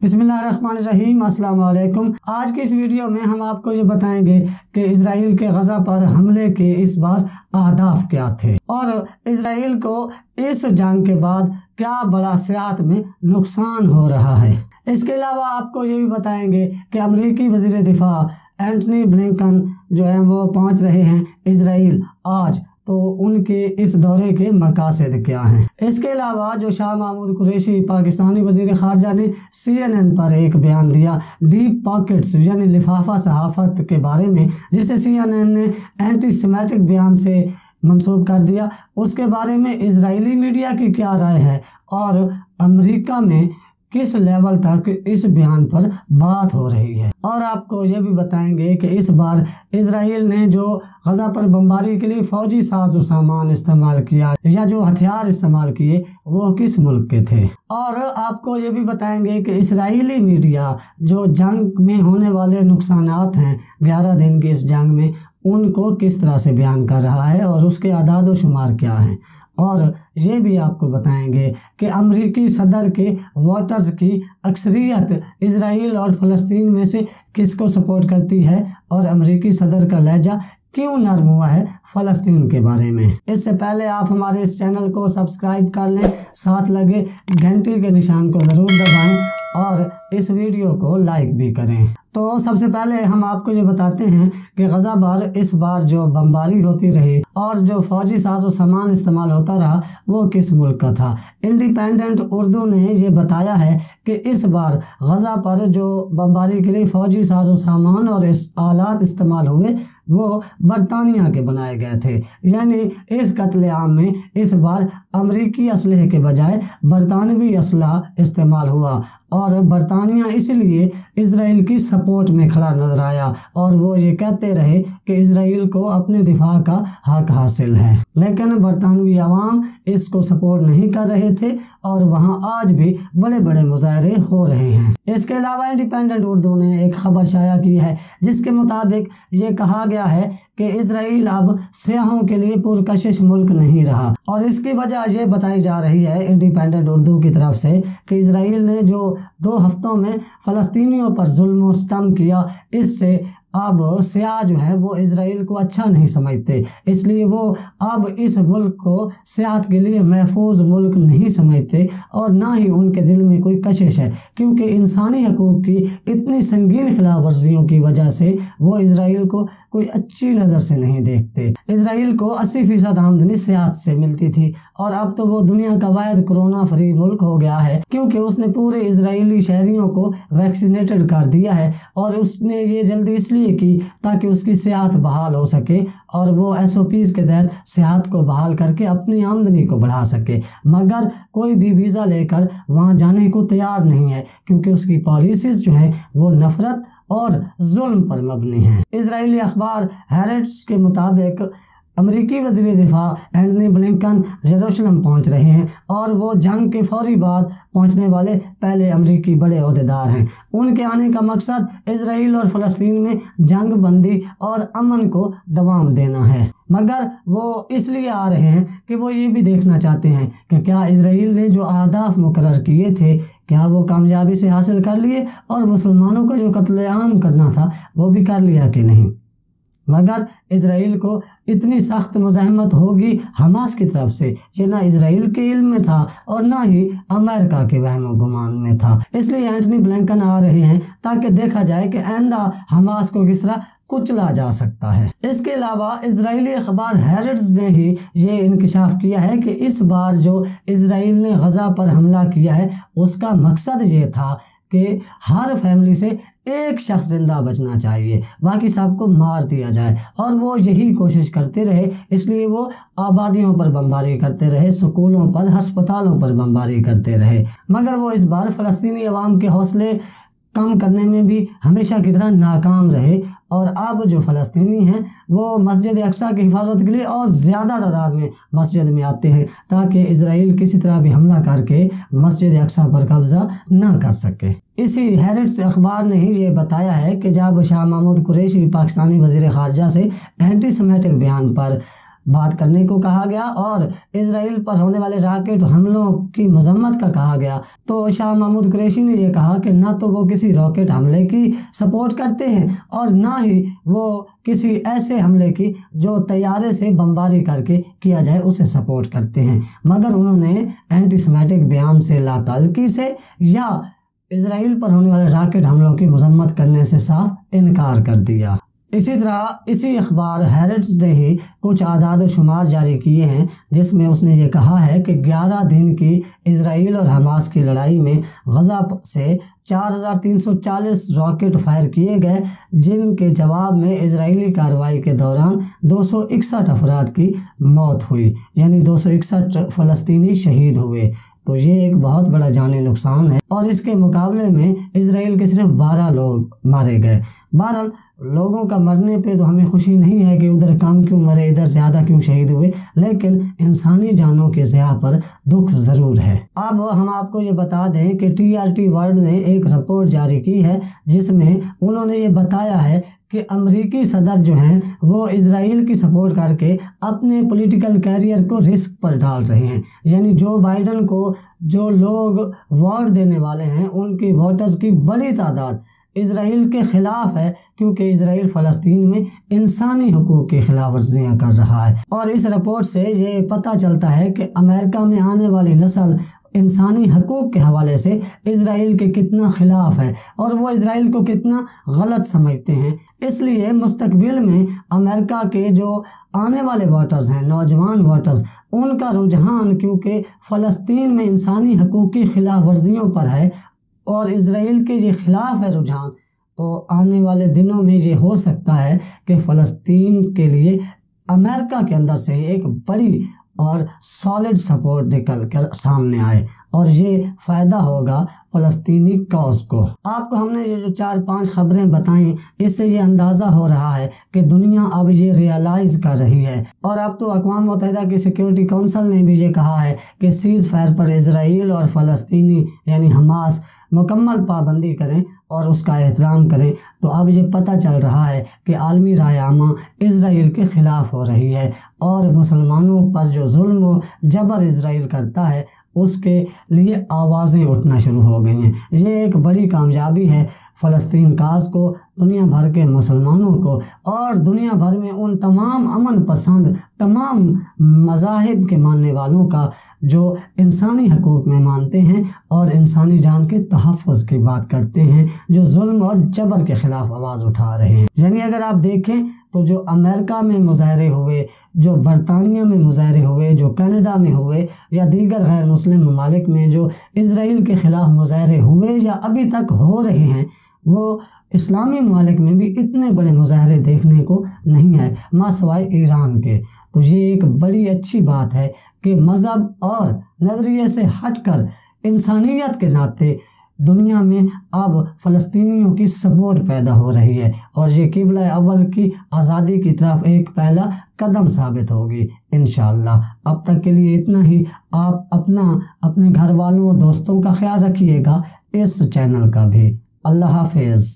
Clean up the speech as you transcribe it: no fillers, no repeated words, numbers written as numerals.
बिस्मिल्लाहिर्रहमानिर्रहीम, अस्सलाम वालेकुम। आज की इस वीडियो में हम आपको ये बताएंगे कि इजराइल के गजा पर हमले के इस बार अहदाफ क्या थे और इजराइल को इस जंग के बाद क्या बड़ा सियाहत में नुकसान हो रहा है। इसके अलावा आपको ये भी बताएंगे कि अमेरिकी वज़ीर दिफा एंटनी ब्लिंकन जो हैं वो पहुंच रहे हैं इजराइल आज, तो उनके इस दौरे के मकासद क्या हैं। इसके अलावा जो शाह महमूद कुरैशी पाकिस्तानी वज़ीर ख़ारजा ने CNN पर एक बयान दिया डीप पॉकेट्स यानी लिफाफा सहाफ़त के बारे में, जिसे CNN ने एंटी सेमेटिक बयान से मंसूब कर दिया, उसके बारे में इजरायली मीडिया की क्या राय है और अमेरिका में किस लेवल तक इस बयान पर बात हो रही है। और आपको ये भी बताएंगे कि इस बार इजराइल ने जो गजा पर बमबारी के लिए फ़ौजी साज़ो सामान इस्तेमाल किया या जो हथियार इस्तेमाल किए वो किस मुल्क के थे। और आपको ये भी बताएंगे कि इजरायली मीडिया जो जंग में होने वाले नुकसानात हैं 11 दिन की इस जंग में, उनको किस तरह से बयान कर रहा है और उसके आदाद व शुमार क्या हैं। और ये भी आपको बताएंगे कि अमेरिकी सदर के वोटर्स की अक्सरियत इजराइल और फ़लस्तीन में से किसको सपोर्ट करती है और अमेरिकी सदर का लहजा क्यों नरम हुआ है फ़लस्तीन के बारे में। इससे पहले आप हमारे इस चैनल को सब्सक्राइब कर लें, साथ लगे घंटी के निशान को ज़रूर दबाएं और इस वीडियो को लाइक भी करें। तो सबसे पहले हम आपको ये बताते हैं कि गजा पर इस बार जो बमबारी होती रही और जो फ़ौजी साज़ो सामान इस्तेमाल होता रहा वो किस मुल्क का था। इंडिपेंडेंट उर्दू ने ये बताया है कि इस बार गजा पर जो बमबारी के लिए फ़ौजी साज़ो सामान और आलात इस्तेमाल हुए वो बरतानिया के बनाए गए थे। यानी इस कत्लेआम में इस बार अमरीकी असलहे के बजाय बरतानवी असलहा इस्तेमाल हुआ और बरतानिया इसलिए इजराइल की सपोर्ट में खड़ा नजर आया और वो ये कहते रहे कि इजराइल को अपने दिफा का हक हासिल है। लेकिन बरतानवी अवाम इसको सपोर्ट नहीं कर रहे थे और वहाँ आज भी बड़े बड़े मुजाहरे हो रहे हैं। इसके अलावा इंडिपेंडेंट उर्दू ने एक खबर शाया की है जिसके मुताबिक ये कहा गया है कि इजराइल अब सियाहों के लिए पुरकशिश मुल्क नहीं रहा और इसकी वजह ये बताई जा रही है इंडिपेंडेंट उर्दू की तरफ से कि इजराइल ने जो 2 हफ्तों में फ़लस्तीनियों पर जुल्म व सितम किया, इससे अब सियाह जो है वो इजराइल को अच्छा नहीं समझते, इसलिए वो अब इस मुल्क को सियाहत के लिए महफूज मुल्क नहीं समझते और ना ही उनके दिल में कोई कशिश है, क्योंकि इंसानी हकूक़ की इतनी संगीन खिलाफ वर्जियों की वजह से वो इजराइल को कोई अच्छी नज़र से नहीं देखते। इजराइल को 80% आमदनी सियाहत से मिलती थी और अब तो वो दुनिया का वाहिद कोरोना फ्री मुल्क हो गया है, क्योंकि उसने पूरे इजरायली शहरियों को वैक्सीनेटेड कर दिया है और उसने ये जल्दी इसलिए की ताकि उसकी सियाहत बहाल हो सके और वो SOPs के तहत सियाहत को बहाल करके अपनी आमदनी को बढ़ा सके। मगर कोई भी वीज़ा लेकर वहाँ जाने को तैयार नहीं है, क्योंकि उसकी पॉलिसीज़ जो हैं वो नफ़रत और जुल्म पर मबनी हैं। इजरायली अखबार हैरेट्स के मुताबिक अमेरिकी वज़ीर दिफा एंटनी ब्लिंकन यरूशलेम पहुंच रहे हैं और वो जंग के फौरी बाद पहुंचने वाले पहले अमेरिकी बड़े ओहदेदार हैं। उनके आने का मकसद इजराइल और फ़लस्तीन में जंग बंदी और अमन को दवाम देना है, मगर वो इसलिए आ रहे हैं कि वो ये भी देखना चाहते हैं कि क्या इजराइल ने जो अहदाफ मुकर्रर किए थे क्या वो कामयाबी से हासिल कर लिए और मुसलमानों को जो कत्लेआम करना था वो भी कर लिया कि नहीं। मगर इजराइल को इतनी सख्त मुज़ाहमत होगी हमास की तरफ से, ये ना इजराइल के इल्म में था और ना ही अमेरिका के वहम गुमान में था। इसलिए एंटनी ब्लिंकन आ रहे हैं ताकि देखा जाए कि आइंदा हमास को किस तरह कुचला जा सकता है। इसके अलावा इजरायली अखबार हैरेट्स ने ही ये इंकशाफ किया है कि इस बार जो इजराइल ने गजा पर हमला किया है उसका मकसद ये था कि हर फैमिली से एक शख्स जिंदा बचना चाहिए, बाकी सबको मार दिया जाए, और वो यही कोशिश करते रहे। इसलिए वो आबादियों पर बमबारी करते रहे, स्कूलों पर, हस्पतालों पर बमबारी करते रहे। मगर वो इस बार फ़लस्तीनी अवाम के हौसले कम करने में भी हमेशा की तरह नाकाम रहे और अब जो फ़लस्तीनी हैं वो मस्जिद अक्सा की हिफाजत के लिए और ज़्यादा तादाद में मस्जिद में आते हैं ताकि इजराइल किसी तरह भी हमला करके मस्जिद अक्सा पर कब्ज़ा ना कर सके। इसी हैरेट्स अखबार ने ही ये बताया है कि जब शाह महमूद कुरैशी पाकिस्तानी वज़ीर ख़ारजा से एंटी सेमेटिक बयान पर बात करने को कहा गया और इसराइल पर होने वाले रॉकेट हमलों की मजम्मत का कहा गया। तो शाह महमूद कुरैशी ने ये कहा कि ना तो वो किसी रॉकेट हमले की सपोर्ट करते हैं और ना ही वो किसी ऐसे हमले की जो तैयारे से बमबारी करके किया जाए उसे सपोर्ट करते हैं, मगर उन्होंने एंटीसेमेटिक बयान से लाताल्लुकी से या इसराइल पर होने वाले रॉकेट हमलों की मजम्मत करने से साफ इनकार कर दिया। इसी तरह इसी अखबार हैरेट्स ने ही कुछ आदाद शुमार जारी किए हैं जिसमें उसने ये कहा है कि 11 दिन की इसराइल और हमास की लड़ाई में गजा से 4340 रॉकेट फायर किए गए, जिनके जवाब में इजरायली कार्रवाई के दौरान 261 अफराद की मौत हुई, यानी 261 फ़लस्तीनी शहीद हुए। तो ये एक बहुत बड़ा जानी नुकसान है और इसके मुकाबले में इजराइल के सिर्फ 12 लोग मारे गए। 12 लोगों का मरने पे तो हमें खुशी नहीं है कि उधर कम क्यों मरे, इधर ज़्यादा क्यों शहीद हुए, लेकिन इंसानी जानों के ज़िया पर दुख ज़रूर है। अब हम आपको ये बता दें कि TRT वर्ल्ड ने एक रिपोर्ट जारी की है जिसमें उन्होंने ये बताया है कि अमेरिकी सदर जो हैं वो इजराइल की सपोर्ट करके अपने पॉलिटिकल कैरियर को रिस्क पर डाल रहे हैं। यानी जो बाइडन को जो लोग वोट देने वाले हैं उनकी वोटर्स की बड़ी तादाद इजराइल के ख़िलाफ़ है, क्योंकि इजराइल फ़लस्तीन में इंसानी हुकूक़ की खिलाफ वर्जियाँ कर रहा है। और इस रिपोर्ट से ये पता चलता है कि अमेरिका में आने वाली नस्ल इंसानी हकूक़ के हवाले से इजराइल के कितना ख़िलाफ़ है और वो इजराइल को कितना गलत समझते हैं। इसलिए मुस्तकबिल में अमेरिका के जो आने वाले वोटर्स हैं, नौजवान वोटर्स, उनका रुझान क्योंकि फ़लस्तीन में इंसानी हकूक़ की खिलाफ वर्जियों पर है और इजराइल के ये ख़िलाफ़ है रुझान, तो आने वाले दिनों में ये हो सकता है कि फ़लस्तीन के लिए अमेरिका के अंदर से एक बड़ी और सॉलिड सपोर्ट निकल कर सामने आए और ये फ़ायदा होगा फ़लस्तीनी कॉज को। आपको हमने ये जो 4-5 खबरें बताई, इससे ये अंदाज़ा हो रहा है कि दुनिया अब ये रियलाइज़ कर रही है। और अब तो अक़वाम मुत्तहिदा की सिक्योरिटी काउंसिल ने भी ये कहा है कि सीज़ फायर पर इजराइल और फ़लस्तीनी यानी हमास मुकम्मल पाबंदी करें और उसका एहतराम करें। तो अब ये पता चल रहा है कि आलमी राय आमा इजराइल के ख़िलाफ़ हो रही है और मुसलमानों पर जो जुल्म व जबर इजराइल करता है उसके लिए आवाज़ें उठना शुरू हो गई हैं। ये एक बड़ी कामयाबी है फ़लस्तीन काज को, दुनिया भर के मुसलमानों को और दुनिया भर में उन तमाम अमन पसंद तमाम मज़ाहिब के मानने वालों का जो इंसानी हकूक़ में मानते हैं और इंसानी जान के तहफ़्फ़ुज़ की बात करते हैं, जो जुल्म और जबर के ख़िलाफ़ आवाज़ उठा रहे हैं। यानी अगर आप देखें तो जो अमेरिका में मुज़ाहरे हुए, जो बरतानिया में मुज़ाहरे हुए, जो कनाडा में हुए या दीगर गैर मुस्लिम ममालिक में जो इजराइल के ख़िलाफ़ मुज़ाहरे हुए या अभी तक हो रहे हैं, वो इस्लामी ममालिक में भी इतने बड़े मुज़ाहरे देखने को नहीं है मासिवाय ईरान के। तो ये एक बड़ी अच्छी बात है कि मज़हब और नज़रिए से हटकर इंसानियत के नाते दुनिया में अब फ़लस्तीनियों की सपोर्ट पैदा हो रही है और ये क़िबला अव्वल की आज़ादी की तरफ एक पहला कदम साबित होगी इंशाअल्लाह। अब तक के लिए इतना ही। आप अपने घर वालों दोस्तों का ख्याल रखिएगा, इस चैनल का भी। अल्लाह हाफ़िज़।